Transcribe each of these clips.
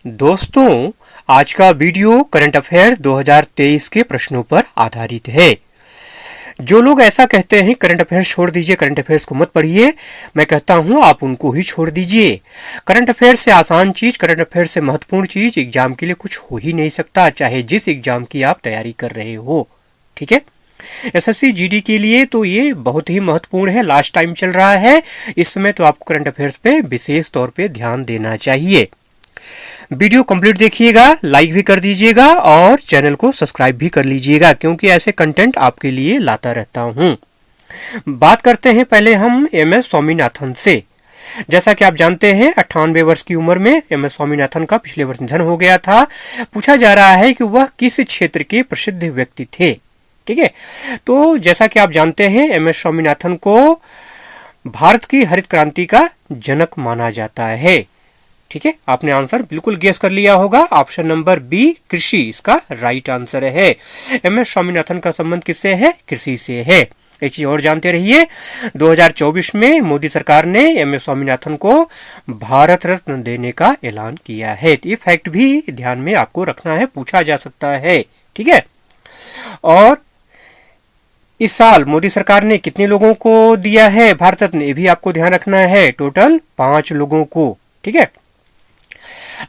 दोस्तों, आज का वीडियो करंट अफेयर 2023 के प्रश्नों पर आधारित है। जो लोग ऐसा कहते हैं करंट अफेयर्स छोड़ दीजिए, करंट अफेयर्स को मत पढ़िए, मैं कहता हूं आप उनको ही छोड़ दीजिए। करंट अफेयर्स से आसान चीज, करंट अफेयर्स से महत्वपूर्ण चीज एग्जाम के लिए कुछ हो ही नहीं सकता, चाहे जिस एग्जाम की आप तैयारी कर रहे हो। ठीक है, एसएससी जीडी के लिए तो ये बहुत ही महत्वपूर्ण है, लास्ट टाइम चल रहा है, इस समय तो आपको करंट अफेयर्स पे विशेष तौर पे ध्यान देना चाहिए। वीडियो कंप्लीट देखिएगा, लाइक भी कर दीजिएगा और चैनल को सब्सक्राइब भी कर लीजिएगा, क्योंकि ऐसे कंटेंट आपके लिए लाता रहता हूं। बात करते हैं पहले हम एमएस स्वामीनाथन से। जैसा कि आप जानते हैं 98 वर्ष की उम्र में एमएस स्वामीनाथन का पिछले वर्ष निधन हो गया था। पूछा जा रहा है कि वह किस क्षेत्र के प्रसिद्ध व्यक्ति थे। ठीक है, तो जैसा कि आप जानते हैं एमएस स्वामीनाथन को भारत की हरित क्रांति का जनक माना जाता है। ठीक है, आपने आंसर बिल्कुल गेस कर लिया होगा, ऑप्शन नंबर बी कृषि इसका राइट आंसर है। एमएस स्वामीनाथन का संबंध किससे है? कृषि से है। एक चीज और जानते रहिए, 2024 में मोदी सरकार ने एमएस स्वामीनाथन को भारत रत्न देने का ऐलान किया है। ये फैक्ट भी ध्यान में आपको रखना है, पूछा जा सकता है। ठीक है, और इस साल मोदी सरकार ने कितने लोगों को दिया है भारत रत्न, ये भी आपको ध्यान रखना है, टोटल 5 लोगों को। ठीक है,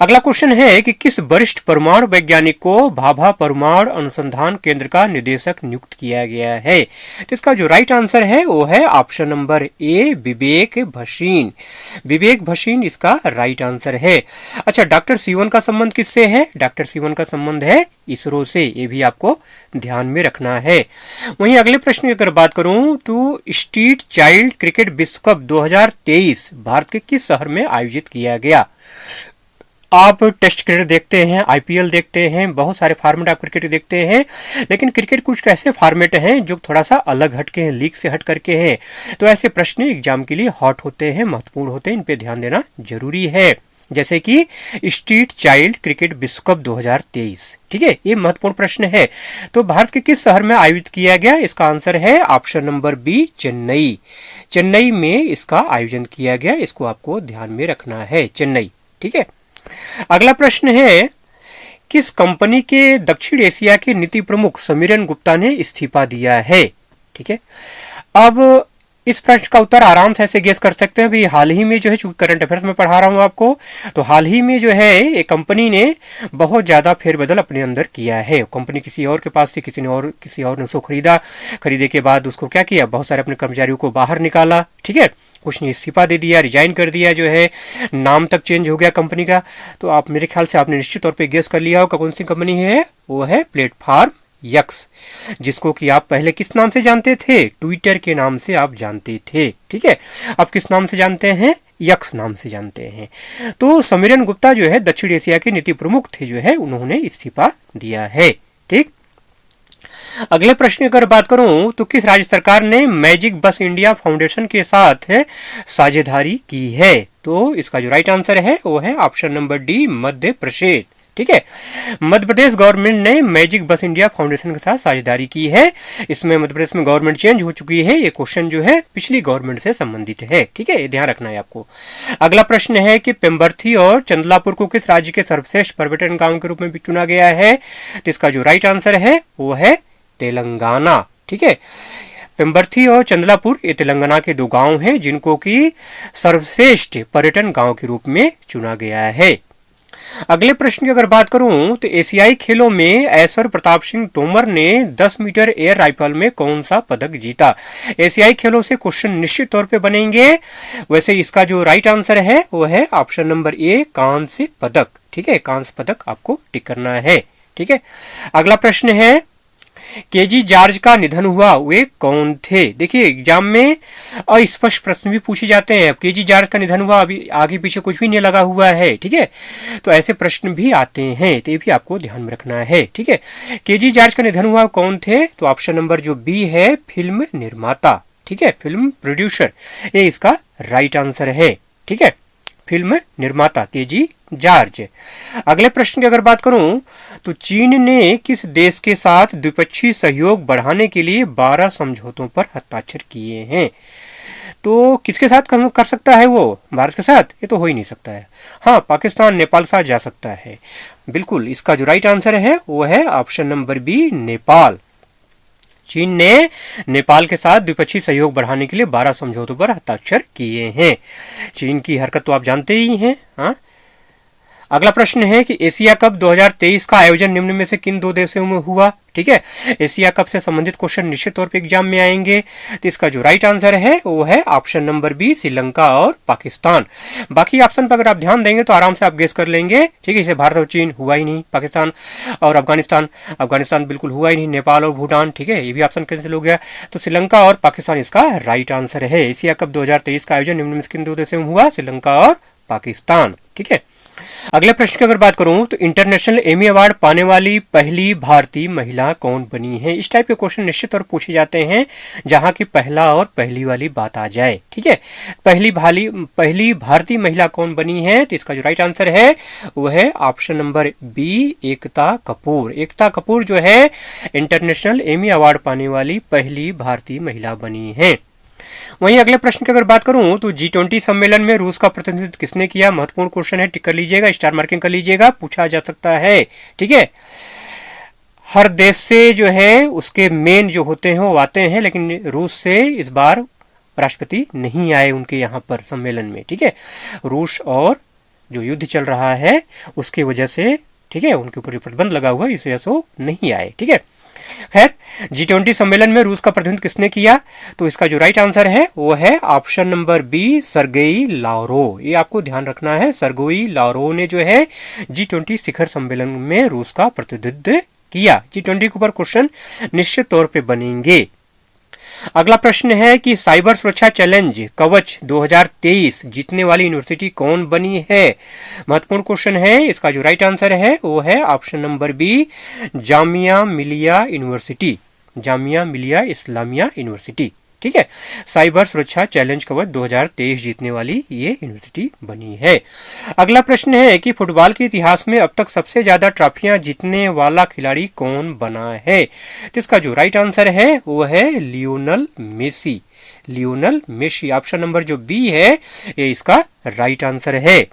अगला क्वेश्चन है कि किस वरिष्ठ परमाणु वैज्ञानिक को भाभा परमाणु अनुसंधान केंद्र का निदेशक नियुक्त किया गया है? तो इसका जो राइट आंसर है वो है ऑप्शन नंबर ए विवेक भसीन। विवेक भसीन इसका राइट आंसर है। अच्छा, डॉक्टर सिवन का संबंध किससे है? डॉक्टर सिवन का संबंध है इसरो से, ये भी आपको ध्यान में रखना है। वहीं अगले प्रश्न की अगर बात करूं तो स्ट्रीट चाइल्ड क्रिकेट विश्व कप 2023 भारत के किस शहर में आयोजित किया गया? आप टेस्ट क्रिकेट देखते हैं, आईपीएल देखते हैं, बहुत सारे फॉर्मेट आप क्रिकेट देखते हैं, लेकिन क्रिकेट कुछ ऐसे फॉर्मेट हैं जो थोड़ा सा अलग हटके हैं, लीग से हट करके हैं। तो ऐसे प्रश्न एग्जाम के लिए हॉट होते हैं, महत्वपूर्ण होते हैं, इन पे ध्यान देना जरूरी है। जैसे कि स्ट्रीट चाइल्ड क्रिकेट विश्व कप 2023। ठीक है, ये महत्वपूर्ण प्रश्न है। तो भारत के किस शहर में आयोजित किया गया? इसका आंसर है option number B Chennai. Chennai में इसका आयोजन किया गया, इसको आपको ध्यान में रखना है, चेन्नई। ठीक है, अगला प्रश्न है किस कंपनी के दक्षिण एशिया के नीति प्रमुख समीरन गुप्ता ने इस्तीफा दिया है? ठीक है, अब इस प्रश्न का उत्तर आराम से ऐसे गेस कर सकते हैं। भी हाल ही में जो है, चूंकि करंट अफेयर्स में पढ़ा रहा हूं आपको, तो हाल ही में जो है एक कंपनी ने बहुत ज्यादा फेरबदल अपने अंदर किया है। कंपनी किसी और के पास थी, किसी और ने उसको खरीदे के बाद उसको क्या किया, बहुत सारे अपने कर्मचारियों को बाहर निकाला। ठीक है, कुछ ने इस्तीफा दे दिया, रिजाइन कर दिया, जो है नाम तक चेंज हो गया कंपनी का। तो आप मेरे ख्याल से आपने निश्चित तौर पे गेस कर लिया होगा कौन सी कंपनी है। वो है प्लेटफॉर्म यक्स, जिसको कि आप पहले किस नाम से जानते थे? ट्विटर के नाम से आप जानते थे। ठीक है, अब किस नाम से जानते हैं? यक्स नाम से जानते हैं। तो समीरन गुप्ता जो है दक्षिण एशिया के नीति प्रमुख थे, जो है उन्होंने इस्तीफा दिया है। ठीक, अगले प्रश्न की अगर बात करूं तो किस राज्य सरकार ने मैजिक बस इंडिया फाउंडेशन के साथ साझेदारी की है? तो इसका जो राइट आंसर है वो है option number D Madhya Pradesh. ठीक है, मध्य प्रदेश गवर्नमेंट ने मैजिक बस इंडिया फाउंडेशन के साथ साझेदारी की है। इसमें मध्य प्रदेश में गवर्नमेंट चेंज हो चुकी है, ये क्वेश्चन जो है पिछली गवर्नमेंट से संबंधित है। ठीक है, ये ध्यान रखना है आपको। अगला प्रश्न है कि पेम्बर्थी और चंदलापुर को किस राज्य के सर्वश्रेष्ठ पर्यटन गांव के रूप में भी चुना गया है? तो इसका जो राइट आंसर है वो है तेलंगाना। ठीक है, पेम्बर्थी और चंदलापुर ये तेलंगाना के 2 गांव हैं जिनको कि सर्वश्रेष्ठ पर्यटन गांव के रूप में चुना गया है। अगले प्रश्न की अगर बात करूं तो एशियाई खेलों में ऐश्वर्य प्रताप सिंह तोमर ने 10 मीटर एयर राइफल में कौन सा पदक जीता? एशियाई खेलों से क्वेश्चन निश्चित तौर पे बनेंगे। वैसे इसका जो राइट आंसर है वो है ऑप्शन नंबर ए कांस्य पदक। ठीक है, कांस्य पदक आपको टिक करना है। ठीक है, अगला प्रश्न है केजी जॉर्ज का निधन हुआ, वे कौन थे? देखिए एग्जाम में अस्पष्ट प्रश्न भी पूछे जाते हैं। केजी जॉर्ज का निधन हुआ, अभी आगे पीछे कुछ भी नहीं लगा हुआ है। ठीक है, तो ऐसे प्रश्न भी आते हैं, तो ये भी आपको ध्यान में रखना है। ठीक है, केजी जॉर्ज का निधन हुआ कौन थे? तो ऑप्शन नंबर जो बी है फिल्म निर्माता। ठीक है, फिल्म प्रोड्यूसर, ये इसका राइट आंसर है। ठीक है, फिल्म निर्माता केजी जॉर्ज। अगले प्रश्न की अगर बात करूं तो चीन ने किस देश के साथ द्विपक्षीय सहयोग बढ़ाने के लिए 12 समझौतों पर हस्ताक्षर किए हैं? तो किसके साथ कर सकता है वो? भारत के साथ? ये तो हो ही नहीं सकता है। हाँ, पाकिस्तान नेपाल के साथ जा सकता है। बिल्कुल, इसका जो राइट आंसर है वो है ऑप्शन नंबर बी, नेपाल। चीन ने नेपाल के साथ द्विपक्षीय सहयोग बढ़ाने के लिए 12 समझौतों पर हस्ताक्षर किए हैं। चीन की हरकत तो आप जानते ही हैं। हाँ, अगला प्रश्न है कि एशिया कप 2023 का आयोजन निम्न में से किन दो देशों में हुआ? ठीक है, एशिया कप से संबंधित क्वेश्चन निश्चित तौर पे एग्जाम में आएंगे। तो इसका जो राइट आंसर है वो है ऑप्शन नंबर बी, श्रीलंका और पाकिस्तान। बाकी ऑप्शन पर अगर आप ध्यान देंगे तो आराम से आप गेस कर लेंगे। ठीक है, जैसे भारत और चीन हुआ ही नहीं, पाकिस्तान और अफगानिस्तान बिल्कुल हुआ ही नहीं, नेपाल और भूटान, ठीक है, ये भी ऑप्शन कैंसिल हो गया। तो श्रीलंका और पाकिस्तान इसका राइट आंसर है। एशिया कप 2023 का आयोजन निम्न में से किन दो देशों में हुआ? श्रीलंका और पाकिस्तान। ठीक है, अगले प्रश्न की अगर बात करूं तो इंटरनेशनल एमी अवार्ड पाने वाली पहली भारतीय महिला कौन बनी है? इस टाइप के क्वेश्चन निश्चित तौर पूछे जाते हैं जहां की पहला और पहली वाली बात आ जाए। ठीक है, पहली भारतीय महिला कौन बनी है? तो इसका जो राइट आंसर है वो है option number B, Ekta Kapoor. Ekta Kapoor जो है इंटरनेशनल एमी अवार्ड पाने वाली पहली भारतीय महिला बनी है। वहीं अगले प्रश्न की अगर बात करूं तो G20 सम्मेलन में रूस का प्रतिनिधित्व किसने किया? महत्वपूर्ण क्वेश्चन है, टिक कर लीजिएगा, स्टार मार्किंग कर लीजिएगा, पूछा जा सकता है। ठीक है, हर देश से जो है उसके मेन जो होते हैं वो आते हैं, लेकिन रूस से इस बार राष्ट्रपति नहीं आए उनके यहाँ पर सम्मेलन में। ठीक है, रूस और जो युद्ध चल रहा है उसकी वजह से, ठीक है, उनके ऊपर जो प्रतिबंध लगा हुआ है इस वजह से वो नहीं आए। ठीक है, खैर G20 सम्मेलन में रूस का प्रतिनिधित्व किसने किया? तो इसका जो राइट आंसर है वो है option number B, Sergei Lavrov. ये आपको ध्यान रखना है, सर्गेई लावरोव ने जो है G20 शिखर सम्मेलन में रूस का प्रतिनिधित्व किया। G20 के ऊपर क्वेश्चन निश्चित तौर पे बनेंगे। अगला प्रश्न है कि साइबर सुरक्षा चैलेंज कवच 2023 जीतने वाली यूनिवर्सिटी कौन बनी है? महत्वपूर्ण क्वेश्चन है, इसका जो राइट आंसर है वो है option number B, Jamia Millia university, Jamia Millia Islamia university. ठीक है, साइबर सुरक्षा चैलेंज कवच 2023 जीतने वाली ये यूनिवर्सिटी बनी है। अगला प्रश्न है कि फुटबॉल के इतिहास में अब तक सबसे ज्यादा ट्रॉफियां जीतने वाला खिलाड़ी कौन बना है? तो इसका जो राइट आंसर है वो है Lionel Messi. Lionel Messi, option number जो बी है ये इसका राइट आंसर है।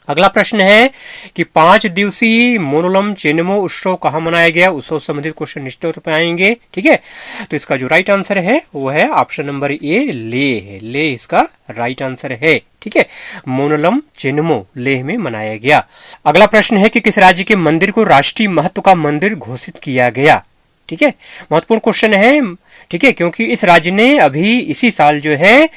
अगला प्रश्न है कि 5 दिवसीय मोनोलम चेनेमो उत्सव कहाँ मनाया गया? उत्सव संबंधित क्वेश्चन निश्चित तौर पर आएंगे। ठीक है, तो इसका जो राइट आंसर है वो है ऑप्शन नंबर ए, लेह है। लेह इसका राइट आंसर है। ठीक है, मोनोलम चेनेमो लेह में मनाया गया। अगला प्रश्न है कि किस राज्य के मंदिर को राष्ट्रीय महत्व का मंदिर घोषित किया गया? ठीक है, महत्वपूर्ण क्वेश्चन है। ठीक है, क्योंकि इस राज्य ने अभी इसी साल जो है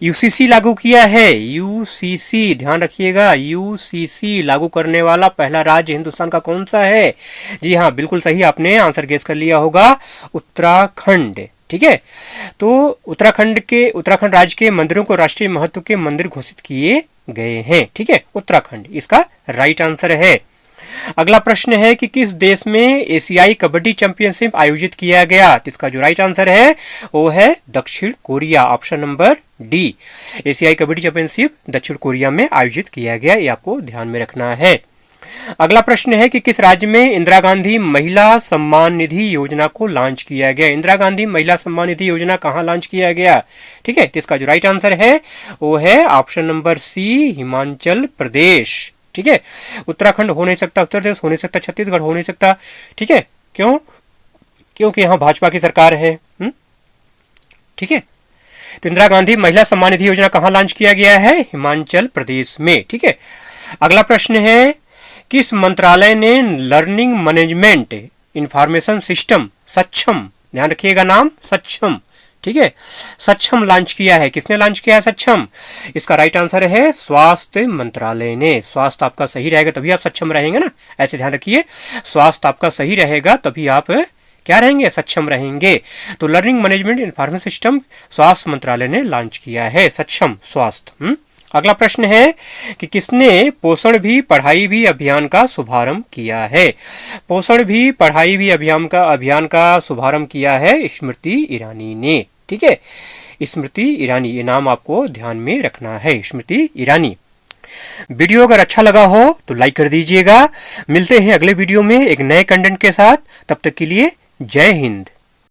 यूसीसी लागू किया है। यूसीसी, ध्यान रखिएगा, यूसीसी लागू करने वाला पहला राज्य हिंदुस्तान का कौन सा है? जी हाँ, बिल्कुल सही, आपने आंसर गेस कर लिया होगा, उत्तराखंड। ठीक है, तो उत्तराखंड राज्य के मंदिरों को राष्ट्रीय महत्व के मंदिर घोषित किए गए हैं। ठीक है, उत्तराखंड इसका राइट आंसर है। अगला प्रश्न है कि किस देश में एशियाई कबड्डी चैंपियनशिप आयोजित किया गया? तो इसका जो राइट आंसर है वो है दक्षिण कोरिया, ऑप्शन नंबर डी। एशियाई कबड्डी चैंपियनशिप दक्षिण कोरिया में आयोजित किया गया, ये आपको ध्यान में रखना है। अगला प्रश्न है कि किस राज्य में इंदिरा गांधी महिला सम्मान निधि योजना को लॉन्च किया गया? इंदिरा गांधी महिला सम्मान निधि योजना कहां लॉन्च किया गया? ठीक है, तो इसका जो राइट आंसर है वो है option number C, Himachal Pradesh. ठीक है, उत्तराखंड हो नहीं सकता, उत्तर प्रदेश हो नहीं सकता, छत्तीसगढ़ हो नहीं सकता। ठीक है, क्यों? क्योंकि यहाँ भाजपा की सरकार है। ठीक है, तो इंदिरा गांधी महिला सम्मान निधि योजना कहाँ लॉन्च किया गया है? हिमाचल प्रदेश में। ठीक है, अगला प्रश्न है किस मंत्रालय ने लर्निंग मैनेजमेंट इंफॉर्मेशन सिस्टम सक्षम, ध्यान रखिएगा नाम, सक्षम, ठीक है, सक्षम लॉन्च किया है? किसने लॉन्च किया है सक्षम? इसका राइट आंसर है स्वास्थ्य मंत्रालय ने। स्वास्थ्य आपका सही रहेगा तभी आप सक्षम रहेंगे ना, ऐसे ध्यान रखिए, स्वास्थ्य आपका सही रहेगा तभी आप क्या रहेंगे? सक्षम रहेंगे। तो लर्निंग मैनेजमेंट इंफॉर्मेशन सिस्टम स्वास्थ्य मंत्रालय ने लॉन्च किया है, सक्षम स्वास्थ्य। अगला प्रश्न है कि किसने पोषण भी पढ़ाई भी अभियान का शुभारंभ किया है? पोषण भी पढ़ाई भी अभियान का शुभारंभ किया है स्मृति ईरानी ने। ठीक है, स्मृति ईरानी, ये नाम आपको ध्यान में रखना है, स्मृति ईरानी। वीडियो अगर अच्छा लगा हो तो लाइक कर दीजिएगा। मिलते हैं अगले वीडियो में एक नए कंटेंट के साथ, तब तक के लिए जय हिंद।